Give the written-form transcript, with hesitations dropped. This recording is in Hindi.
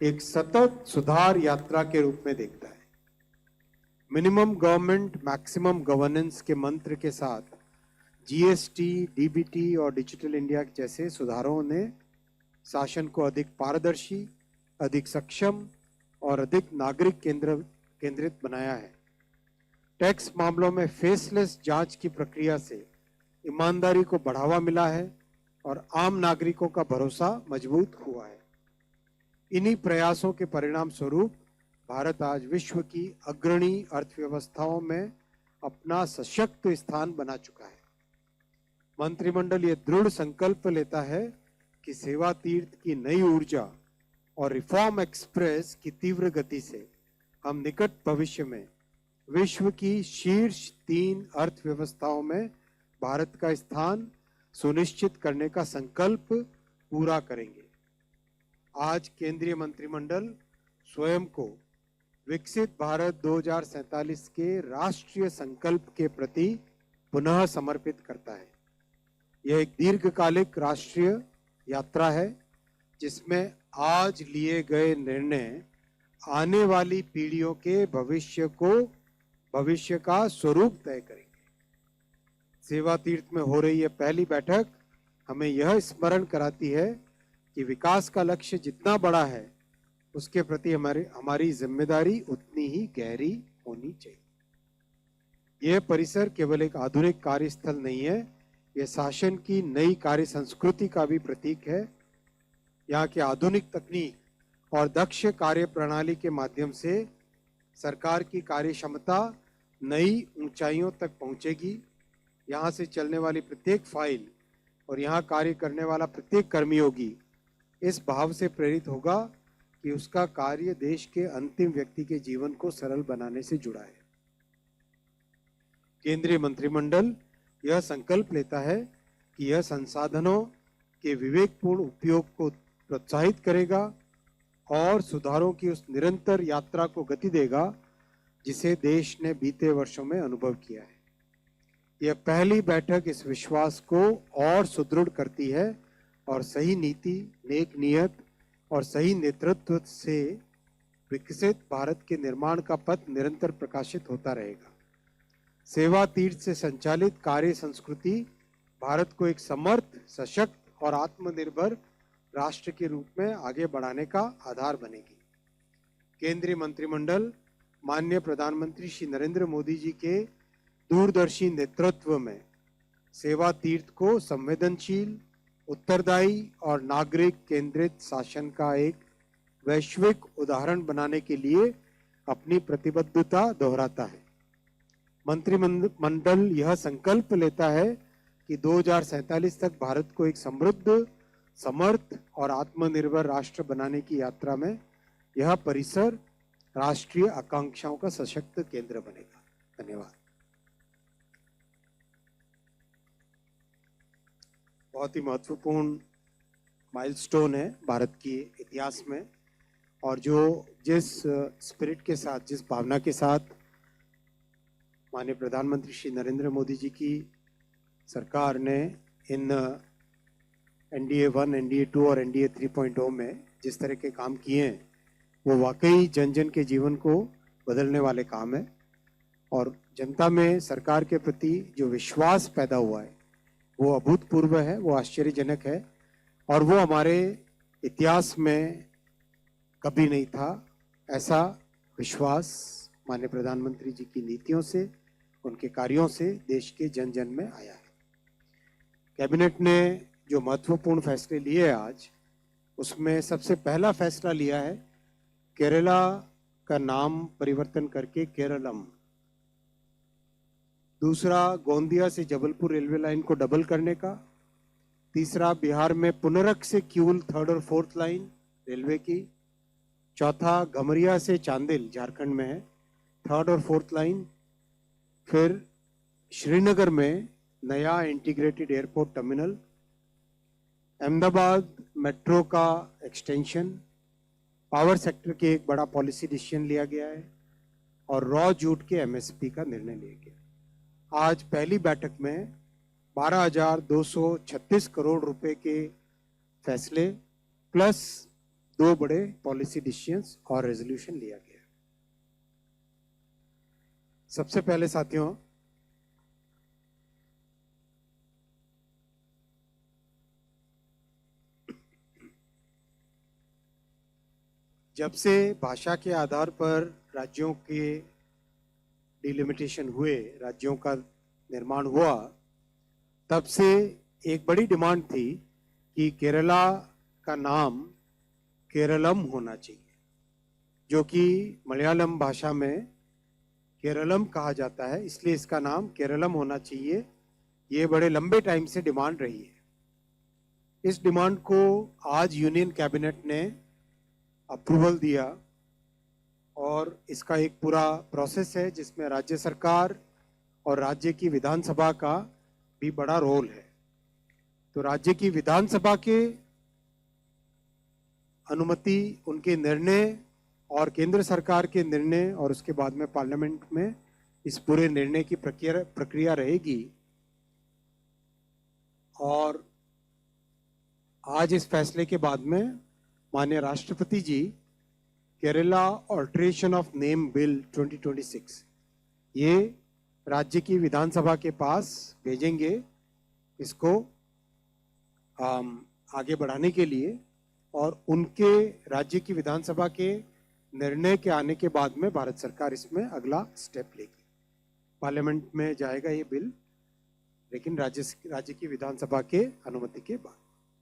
एक सतत सुधार यात्रा के रूप में देखता है। मिनिमम गवर्नमेंट मैक्सिमम गवर्नेंस के मंत्र के साथ जीएसटी, डीबीटी और डिजिटल इंडिया जैसे सुधारों ने शासन को अधिक पारदर्शी, अधिक सक्षम और अधिक नागरिक केंद्रित बनाया है। टैक्स मामलों में फेसलेस जांच की प्रक्रिया से ईमानदारी को बढ़ावा मिला है और आम नागरिकों का भरोसा मजबूत हुआ है। इन्हीं प्रयासों के परिणाम स्वरूप भारत आज विश्व की अग्रणी अर्थव्यवस्थाओं में अपना सशक्त स्थान बना चुका है। मंत्रिमंडल ये दृढ़ संकल्प लेता है कि सेवा तीर्थ की नई ऊर्जा और रिफॉर्म एक्सप्रेस की तीव्र गति से हम निकट भविष्य में विश्व की शीर्ष 3 अर्थव्यवस्थाओं में भारत का स्थान सुनिश्चित करने का संकल्प पूरा करेंगे। आज केंद्रीय मंत्रिमंडल स्वयं को विकसित भारत 2047 के राष्ट्रीय संकल्प के प्रति पुनः समर्पित करता है। यह एक दीर्घकालिक राष्ट्रीय यात्रा है जिसमें आज लिए गए निर्णय आने वाली पीढ़ियों के भविष्य का स्वरूप तय करेंगे। सेवा तीर्थ में हो रही यह पहली बैठक हमें यह स्मरण कराती है कि विकास का लक्ष्य जितना बड़ा है उसके प्रति हमारी जिम्मेदारी उतनी ही गहरी होनी चाहिए। यह परिसर केवल एक आधुनिक कार्यस्थल नहीं है, यह शासन की नई कार्य संस्कृति का भी प्रतीक है। यहाँ की आधुनिक तकनीक और दक्ष कार्य प्रणाली के माध्यम से सरकार की कार्य क्षमता नई ऊंचाइयों तक पहुंचेगी। यहाँ से चलने वाली प्रत्येक फाइल और यहाँ कार्य करने वाला प्रत्येक कर्मयोगी इस भाव से प्रेरित होगा कि उसका कार्य देश के अंतिम व्यक्ति के जीवन को सरल बनाने से जुड़ा है। केंद्रीय मंत्रिमंडल यह संकल्प लेता है कि यह संसाधनों के विवेकपूर्ण उपयोग को प्रोत्साहित करेगा और सुधारों की उस निरंतर यात्रा को गति देगा जिसे देश ने बीते वर्षों में अनुभव किया है। यह पहली बैठक इस विश्वास को और सुदृढ़ करती है और सही नीति, नेक नियत और सही नेतृत्व से विकसित भारत के निर्माण का पथ निरंतर प्रकाशित होता रहेगा। सेवा तीर्थ से संचालित कार्य संस्कृति भारत को एक समर्थ, सशक्त और आत्मनिर्भर राष्ट्र के रूप में आगे बढ़ाने का आधार बनेगी। केंद्रीय मंत्रिमंडल माननीय प्रधानमंत्री श्री नरेंद्र मोदी जी के दूरदर्शी नेतृत्व में सेवा तीर्थ को संवेदनशील, उत्तरदायी और नागरिक केंद्रित शासन का एक वैश्विक उदाहरण बनाने के लिए अपनी प्रतिबद्धता दोहराता है। मंत्रिमंडल यह संकल्प लेता है कि 2047 तक भारत को एक समृद्ध, समर्थ और आत्मनिर्भर राष्ट्र बनाने की यात्रा में यह परिसर राष्ट्रीय आकांक्षाओं का सशक्त केंद्र बनेगा। धन्यवाद। बहुत ही महत्वपूर्ण माइलस्टोन है भारत के इतिहास में और जिस स्पिरिट के साथ, जिस भावना के साथ माननीय प्रधानमंत्री श्री नरेंद्र मोदी जी की सरकार ने इन एनडीए 1, एनडीए 2 और एनडीए 3.0 में जिस तरह के काम किए हैं वो वाकई जन जन के जीवन को बदलने वाले काम है और जनता में सरकार के प्रति जो विश्वास पैदा हुआ है वो अभूतपूर्व है, वो आश्चर्यजनक है और वो हमारे इतिहास में कभी नहीं था। ऐसा विश्वास माननीय प्रधानमंत्री जी की नीतियों से, उनके कार्यों से देश के जन जन में आया है। कैबिनेट ने जो महत्वपूर्ण फैसले लिए आज, उसमें सबसे पहला फैसला लिया है केरला का नाम परिवर्तन करके केरलम। दूसरा, गोंदिया से जबलपुर रेलवे लाइन को डबल करने का। तीसरा, बिहार में पुनरक से किऊल 3rd और 4th लाइन रेलवे की। चौथा, गमरिया से चांदिल झारखंड में है 3rd और 4th लाइन। फिर श्रीनगर में नया integrated airport terminal. Ahmedabad metro का एक्सटेंशन। पावर सेक्टर के एक बड़ा पॉलिसी डिसीजन लिया गया है और रॉ जूट के एमएसपी का निर्णय लिया गया। आज पहली बैठक में 12,236 करोड़ रुपए के फैसले प्लस दो बड़े पॉलिसी डिसीजंस और रेजोल्यूशन लिया गया। सबसे पहले साथियों, जब से भाषा के आधार पर राज्यों के डिलिमिटेशन हुए, राज्यों का निर्माण हुआ, तब से एक बड़ी डिमांड थी कि केरला का नाम केरलम होना चाहिए, जो कि मलयालम भाषा में केरलम कहा जाता है, इसलिए इसका नाम केरलम होना चाहिए। ये बड़े लंबे टाइम से डिमांड रही है। इस डिमांड को आज यूनियन कैबिनेट ने अप्रूवल दिया और इसका एक पूरा प्रोसेस है जिसमें राज्य सरकार और राज्य की विधानसभा का भी बड़ा रोल है। तो राज्य की विधानसभा के अनुमति, उनके निर्णय और केंद्र सरकार के निर्णय और उसके बाद में पार्लियामेंट में इस पूरे निर्णय की प्रक्रिया रहेगी। और आज इस फैसले के बाद में माननीय राष्ट्रपति जी Kerala alteration of name bill 2026 ये राज्य की विधानसभा के पास भेजेंगे, इसको आगे बढ़ाने के लिए। और उनके राज्य की विधानसभा के निर्णय के आने के बाद में भारत सरकार इसमें अगला स्टेप लेगी। पार्लियामेंट में जाएगा ये बिल, लेकिन राज्य की विधानसभा के अनुमति के बाद।